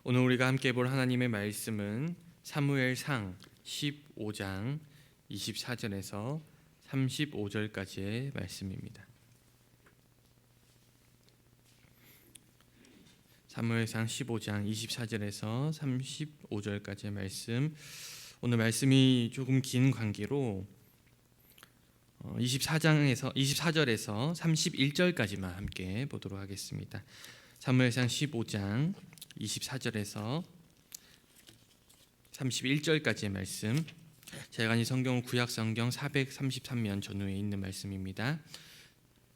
오늘 우리가 함께 볼 하나님의 말씀은 사무엘상 15장 24절에서 35절까지의 말씀입니다. 사무엘상 15장 24절에서 35절까지의 말씀. 오늘 말씀이 조금 긴 관계로 24절에서 31절까지만 함께 보도록 하겠습니다. 사무엘상 15장 24절에서 31절까지의 말씀. 제가 이 성경은 구약성경 433면 전후에 있는 말씀입니다.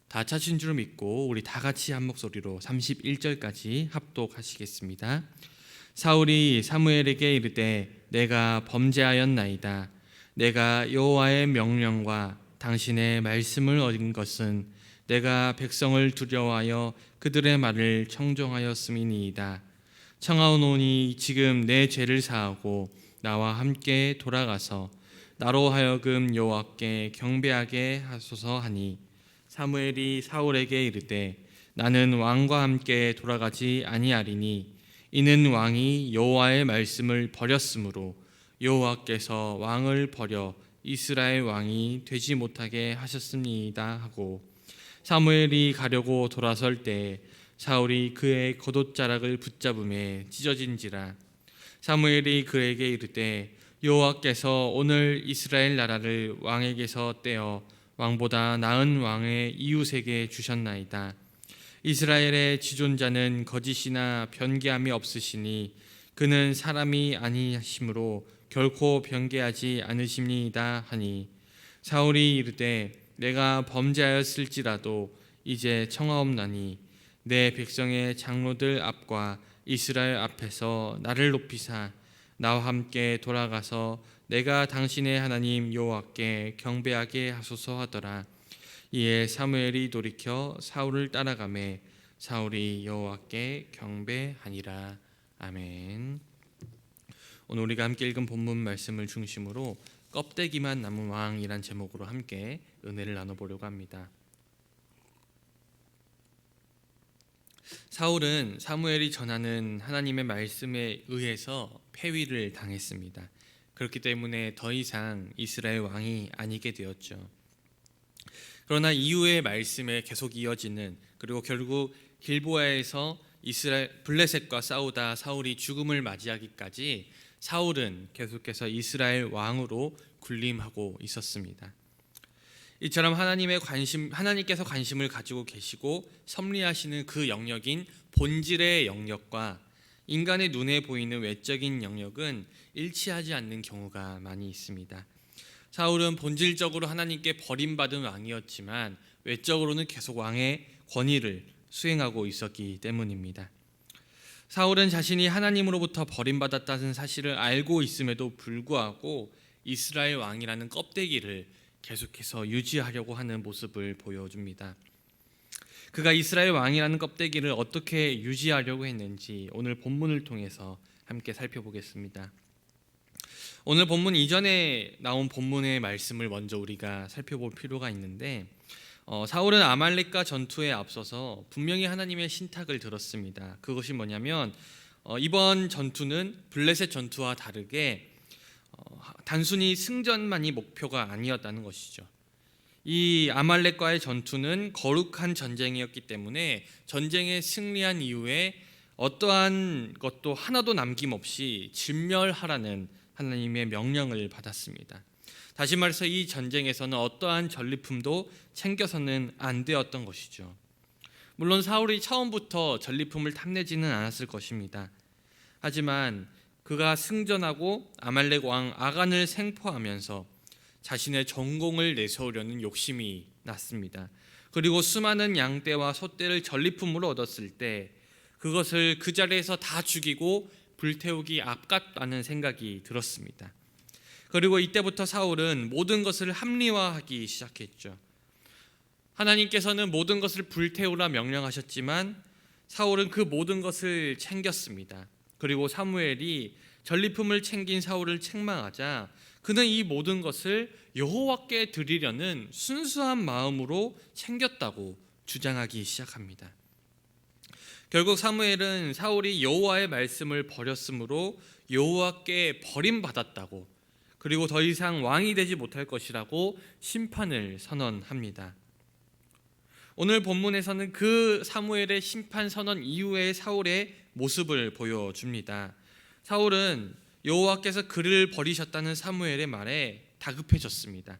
다 찾으신 줄 믿고 우리 다 같이 한 목소리로 31절까지 합독하시겠습니다. 사울이 사무엘에게 이르되 내가 범죄하였나이다. 내가 여호와의 명령과 당신의 말씀을 어긴 것은 내가 백성을 두려워하여 그들의 말을 청종하였음이니이다. 청하오노니 지금 내 죄를 사하고 나와 함께 돌아가서 나로 하여금 여호와께 경배하게 하소서 하니, 사무엘이 사울에게 이르되 나는 왕과 함께 돌아가지 아니하리니 이는 왕이 여호와의 말씀을 버렸으므로 여호와께서 왕을 버려 이스라엘 왕이 되지 못하게 하셨습니다 하고, 사무엘이 가려고 돌아설 때 사울이 그의 겉옷자락을 붙잡음에 찢어진지라. 사무엘이 그에게 이르되 여호와께서 오늘 이스라엘 나라를 왕에게서 떼어 왕보다 나은 왕의 이웃에게 주셨나이다. 이스라엘의 지존자는 거짓이나 변개함이 없으시니 그는 사람이 아니심으로 결코 변개하지 않으십니다 하니, 사울이 이르되 내가 범죄하였을지라도 이제 청하옵나니 내 백성의 장로들 앞과 이스라엘 앞에서 나를 높이사 나와 함께 돌아가서 내가 당신의 하나님 여호와께 경배하게 하소서 하더라. 이에 사무엘이 돌이켜 사울을 따라가매 사울이 여호와께 경배하니라. 아멘. 오늘 우리가 함께 읽은 본문 말씀을 중심으로 껍데기만 남은 왕이란 제목으로 함께 은혜를 나눠보려고 합니다. 사울은 사무엘이 전하는 하나님의 말씀에 의해서 폐위를 당했습니다. 그렇기 때문에 더 이상 이스라엘 왕이 아니게 되었죠. 그러나 이후의 말씀에 계속 이어지는, 그리고 결국 길보아에서 이스라엘 블레셋과 싸우다 사울이 죽음을 맞이하기까지 사울은 계속해서 이스라엘 왕으로 군림하고 있었습니다. 이처럼 하나님께서 관심을 가지고 계시고 섭리하시는 그 영역인 본질의 영역과 인간의 눈에 보이는 외적인 영역은 일치하지 않는 경우가 많이 있습니다. 사울은 본질적으로 하나님께 버림받은 왕이었지만 외적으로는 계속 왕의 권위를 수행하고 있었기 때문입니다. 사울은 자신이 하나님으로부터 버림받았다는 사실을 알고 있음에도 불구하고 이스라엘 왕이라는 껍데기를 계속해서 유지하려고 하는 모습을 보여줍니다. 그가 이스라엘 왕이라는 껍데기를 어떻게 유지하려고 했는지 오늘 본문을 통해서 함께 살펴보겠습니다. 오늘 본문 이전에 나온 본문의 말씀을 먼저 우리가 살펴볼 필요가 있는데, 사울은 아말렉과 전투에 앞서서 분명히 하나님의 신탁을 들었습니다. 그것이 뭐냐면 이번 전투는 블레셋 전투와 다르게 단순히 승전만이 목표가 아니었다는 것이죠. 이 아말렉과의 전투는 거룩한 전쟁이었기 때문에 전쟁에 승리한 이후에 어떠한 것도 하나도 남김없이 진멸하라는 하나님의 명령을 받았습니다. 다시 말해서 이 전쟁에서는 어떠한 전리품도 챙겨서는 안 되었던 것이죠. 물론 사울이 처음부터 전리품을 탐내지는 않았을 것입니다. 하지만 그가 승전하고 아말렉 왕 아간을 생포하면서 자신의 전공을 내세우려는 욕심이 났습니다. 그리고 수많은 양떼와 소떼를 전리품으로 얻었을 때 그것을 그 자리에서 다 죽이고 불태우기 아깝다는 생각이 들었습니다. 그리고 이때부터 사울은 모든 것을 합리화하기 시작했죠. 하나님께서는 모든 것을 불태우라 명령하셨지만 사울은 그 모든 것을 챙겼습니다. 그리고 사무엘이 전리품을 챙긴 사울을 책망하자 그는 이 모든 것을 여호와께 드리려는 순수한 마음으로 챙겼다고 주장하기 시작합니다. 결국 사무엘은 사울이 여호와의 말씀을 버렸으므로 여호와께 버림받았다고, 그리고 더 이상 왕이 되지 못할 것이라고 심판을 선언합니다. 오늘 본문에서는 그 사무엘의 심판 선언 이후의 사울의 모습을 보여줍니다. 사울은 여호와께서 그를 버리셨다는 사무엘의 말에 다급해졌습니다.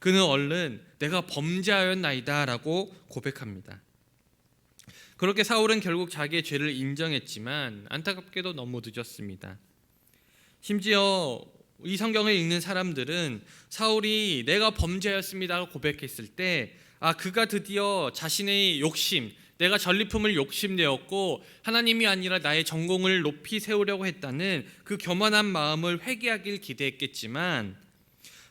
그는 얼른 내가 범죄하였나이다 라고 고백합니다. 그렇게 사울은 결국 자기의 죄를 인정했지만 안타깝게도 너무 늦었습니다. 심지어 이 성경을 읽는 사람들은 사울이 내가 범죄하였습니다 고백했을 때 그가 드디어 자신의 욕심, 내가 전리품을 욕심내었고 하나님이 아니라 나의 전공을 높이 세우려고 했다는 그 교만한 마음을 회개하길 기대했겠지만,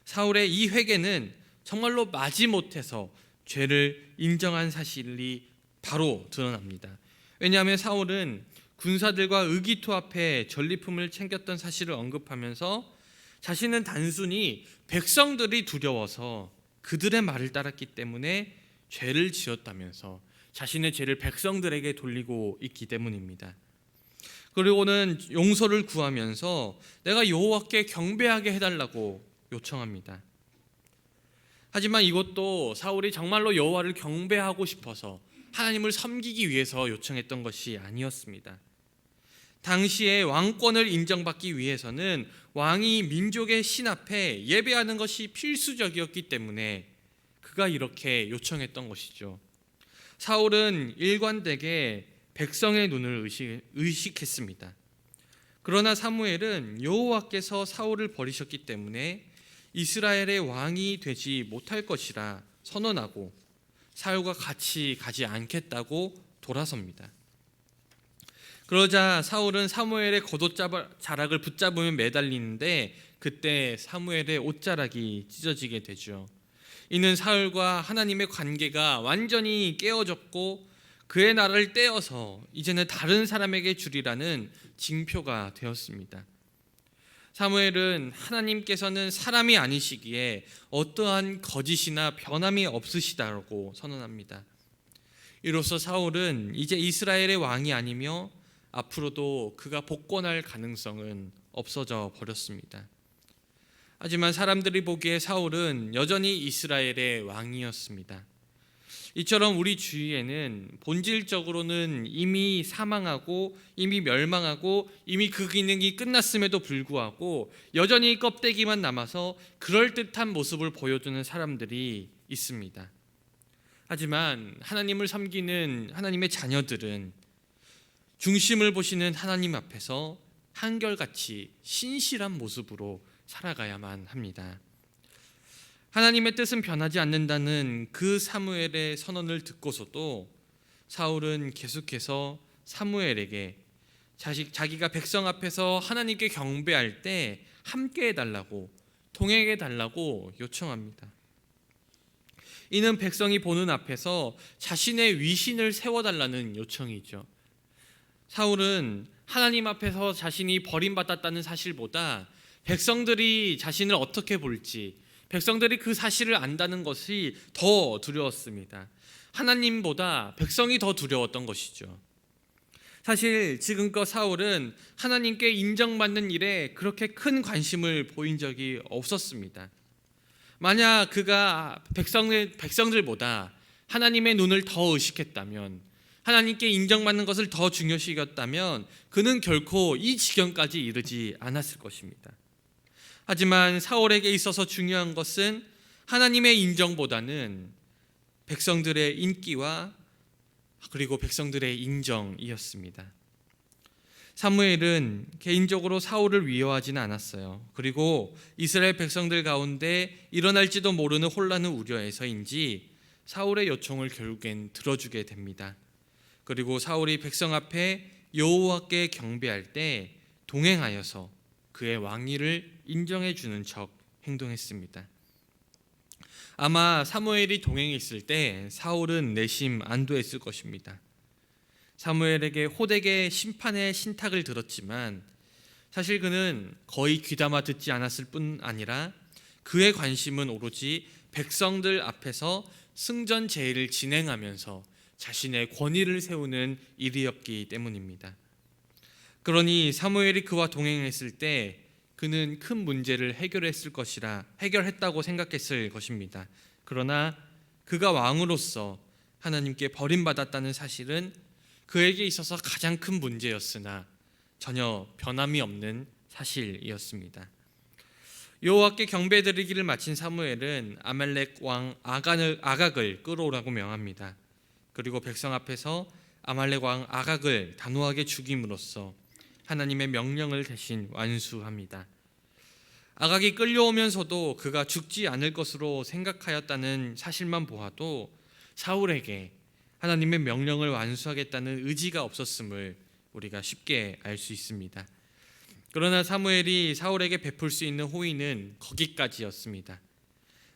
사울의 이 회개는 정말로 마지못해서 죄를 인정한 사실이 바로 드러납니다. 왜냐하면 사울은 군사들과 의기투합해 전리품을 챙겼던 사실을 언급하면서 자신은 단순히 백성들이 두려워서 그들의 말을 따랐기 때문에 죄를 지었다면서 자신의 죄를 백성들에게 돌리고 있기 때문입니다. 그리고는 용서를 구하면서 내가 여호와께 경배하게 해달라고 요청합니다. 하지만 이것도 사울이 정말로 여호와를 경배하고 싶어서 하나님을 섬기기 위해서 요청했던 것이 아니었습니다. 당시에 왕권을 인정받기 위해서는 왕이 민족의 신 앞에 예배하는 것이 필수적이었기 때문에 그가 이렇게 요청했던 것이죠. 사울은 일관되게 백성의 눈을 의식했습니다. 그러나 사무엘은 여호와께서 사울을 버리셨기 때문에 이스라엘의 왕이 되지 못할 것이라 선언하고 사울과 같이 가지 않겠다고 돌아섭니다. 그러자 사울은 사무엘의 겉옷자락을 붙잡으며 매달리는데 그때 사무엘의 옷자락이 찢어지게 되죠. 이는 사울과 하나님의 관계가 완전히 깨어졌고 그의 나라를 떼어서 이제는 다른 사람에게 주리라는 징표가 되었습니다. 사무엘은 하나님께서는 사람이 아니시기에 어떠한 거짓이나 변함이 없으시다고 선언합니다. 이로써 사울은 이제 이스라엘의 왕이 아니며 앞으로도 그가 복권할 가능성은 없어져 버렸습니다. 하지만 사람들이 보기에 사울은 여전히 이스라엘의 왕이었습니다. 이처럼 우리 주위에는 본질적으로는 이미 사망하고 이미 멸망하고 이미 그 기능이 끝났음에도 불구하고 여전히 껍데기만 남아서 그럴듯한 모습을 보여주는 사람들이 있습니다. 하지만 하나님을 섬기는 하나님의 자녀들은 중심을 보시는 하나님 앞에서 한결같이 신실한 모습으로 살아가야만 합니다. 하나님의 뜻은 변하지 않는다는 그 사무엘의 선언을 듣고서도 사울은 계속해서 사무엘에게 자기가 백성 앞에서 하나님께 경배할 때 함께 해달라고, 동행해달라고 요청합니다. 이는 백성이 보는 앞에서 자신의 위신을 세워달라는 요청이죠. 사울은 하나님 앞에서 자신이 버림받았다는 사실보다 백성들이 자신을 어떻게 볼지, 백성들이 그 사실을 안다는 것이 더 두려웠습니다. 하나님보다 백성이 더 두려웠던 것이죠. 사실 지금껏 사울은 하나님께 인정받는 일에 그렇게 큰 관심을 보인 적이 없었습니다. 만약 그가 백성들보다 하나님의 눈을 더 의식했다면, 하나님께 인정받는 것을 더 중요시 여겼다면 그는 결코 이 지경까지 이르지 않았을 것입니다. 하지만 사울에게 있어서 중요한 것은 하나님의 인정보다는 백성들의 인기와 그리고 백성들의 인정이었습니다. 사무엘은 개인적으로 사울을 위협하지는 않았어요. 그리고 이스라엘 백성들 가운데 일어날지도 모르는 혼란을 우려해서인지 사울의 요청을 결국엔 들어주게 됩니다. 그리고 사울이 백성 앞에 여호와께 경배할 때 동행하여서 그의 왕위를 인정해 주는 척 행동했습니다. 아마 사무엘이 동행했을 때 사울은 내심 안도했을 것입니다. 사무엘에게 호되게 심판의 신탁을 들었지만 사실 그는 거의 귀담아 듣지 않았을 뿐 아니라 그의 관심은 오로지 백성들 앞에서 승전 제의를 진행하면서 자신의 권위를 세우는 일이었기 때문입니다. 그러니 사무엘이 그와 동행했을 때 그는 큰 문제를 해결했다고 생각했을 것입니다. 그러나 그가 왕으로서 하나님께 버림받았다는 사실은 그에게 있어서 가장 큰 문제였으나 전혀 변함이 없는 사실이었습니다. 여호와께 경배드리기를 마친 사무엘은 아말렉 왕 아각을 끌어오라고 명합니다. 그리고 백성 앞에서 아말렉 왕 아각을 단호하게 죽임으로써 하나님의 명령을 대신 완수합니다. 아각이 끌려오면서도 그가 죽지 않을 것으로 생각하였다는 사실만 보아도 사울에게 하나님의 명령을 완수하겠다는 의지가 없었음을 우리가 쉽게 알 수 있습니다. 그러나 사무엘이 사울에게 베풀 수 있는 호의는 거기까지였습니다.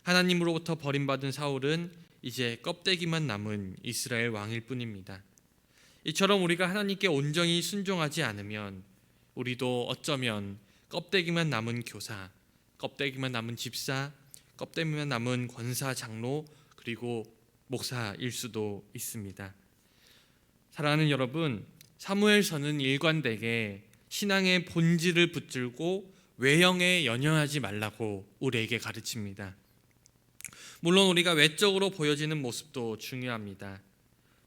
하나님으로부터 버림받은 사울은 이제 껍데기만 남은 이스라엘 왕일 뿐입니다. 이처럼 우리가 하나님께 온전히 순종하지 않으면 우리도 어쩌면 껍데기만 남은 교사, 껍데기만 남은 집사, 껍데기만 남은 권사, 장로, 그리고 목사일 수도 있습니다. 사랑하는 여러분, 사무엘서는 일관되게 신앙의 본질을 붙들고 외형에 연연하지 말라고 우리에게 가르칩니다. 물론 우리가 외적으로 보여지는 모습도 중요합니다.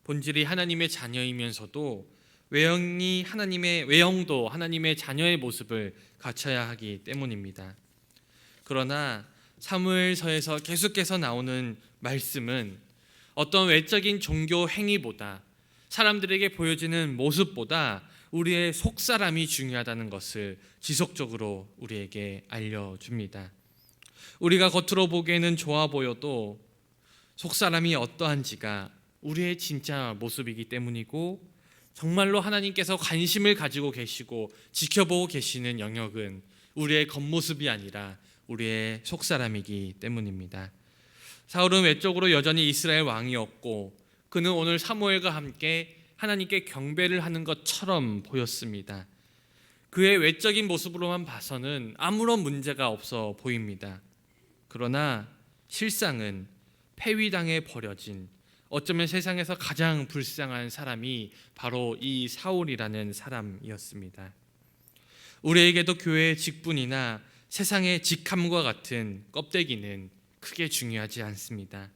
본질이 하나님의 자녀이면서도 외형도 하나님의 자녀의 모습을 갖춰야 하기 때문입니다. 그러나 사무엘서에서 계속해서 나오는 말씀은 어떤 외적인 종교 행위보다, 사람들에게 보여지는 모습보다 우리의 속사람이 중요하다는 것을 지속적으로 우리에게 알려줍니다. 우리가 겉으로 보기에는 좋아 보여도 속사람이 어떠한지가 우리의 진짜 모습이기 때문이고, 정말로 하나님께서 관심을 가지고 계시고 지켜보고 계시는 영역은 우리의 겉모습이 아니라 우리의 속사람이기 때문입니다. 사울은 외적으로 여전히 이스라엘 왕이었고 그는 오늘 사무엘과 함께 하나님께 경배를 하는 것처럼 보였습니다. 그의 외적인 모습으로만 봐서는 아무런 문제가 없어 보입니다. 그러나 실상은 폐위당해 버려진, 어쩌면 세상에서 가장 불쌍한 사람이 바로 이 사울이라는 사람이었습니다. 우리에게도 교회의 직분이나 세상의 직함과 같은 껍데기는 크게 중요하지 않습니다.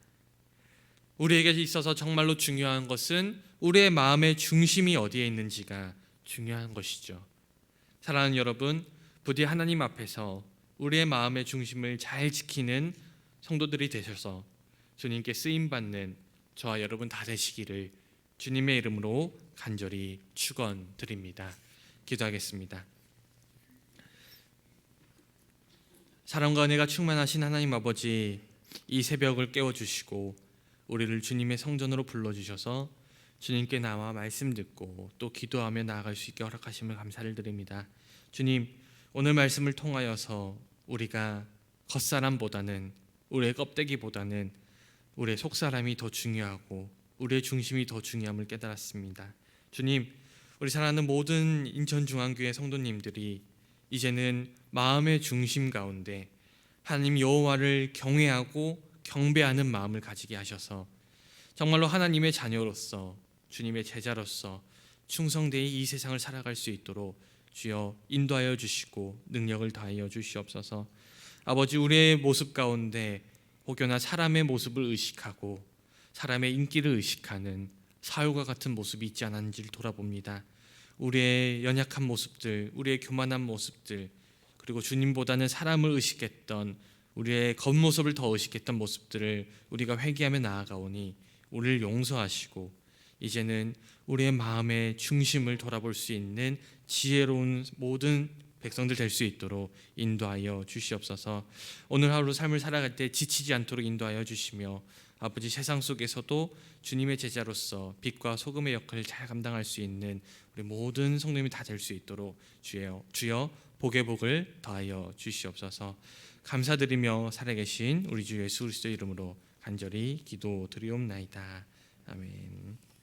우리에게 있어서 정말로 중요한 것은 우리의 마음의 중심이 어디에 있는지가 중요한 것이죠. 사랑하는 여러분, 부디 하나님 앞에서 우리의 마음의 중심을 잘 지키는 성도들이 되셔서 주님께 쓰임받는 저와 여러분 다 되시기를 주님의 이름으로 간절히 축원드립니다. 기도하겠습니다. 사랑과 은혜가 충만하신 하나님 아버지, 이 새벽을 깨워주시고 우리를 주님의 성전으로 불러주셔서 주님께 나와 말씀 듣고 또 기도하며 나아갈 수 있게 허락하심을 감사를 드립니다. 주님, 오늘 말씀을 통하여서 우리가 겉사람보다는, 우리의 껍데기보다는 우리의 속사람이 더 중요하고 우리의 중심이 더 중요함을 깨달았습니다. 주님, 우리 사랑하는 모든 인천중앙교회 성도님들이 이제는 마음의 중심 가운데 하나님 여호와를 경외하고 경배하는 마음을 가지게 하셔서 정말로 하나님의 자녀로서, 주님의 제자로서 충성되이 이 세상을 살아갈 수 있도록 주여 인도하여 주시고 능력을 다하여 주시옵소서. 아버지, 우리의 모습 가운데 혹여나 사람의 모습을 의식하고 사람의 인기를 의식하는 사울과 같은 모습이 있지 않았는지를 돌아봅니다. 우리의 연약한 모습들, 우리의 교만한 모습들, 그리고 주님보다는 사람을 의식했던, 우리의 겉모습을 더 의식했던 모습들을 우리가 회개하며 나아가오니 우리를 용서하시고 이제는 우리의 마음의 중심을 돌아볼 수 있는 지혜로운 모든 백성들 될 수 있도록 인도하여 주시옵소서. 오늘 하루 삶을 살아갈 때 지치지 않도록 인도하여 주시며 아버지, 세상 속에서도 주님의 제자로서 빛과 소금의 역할을 잘 감당할 수 있는 우리 모든 성도님이 다 될 수 있도록 주여 복의 복을 더하여 주시옵소서. 감사드리며 살아계신 우리 주 예수 그리스도 이름으로 간절히 기도드리옵나이다. 아멘.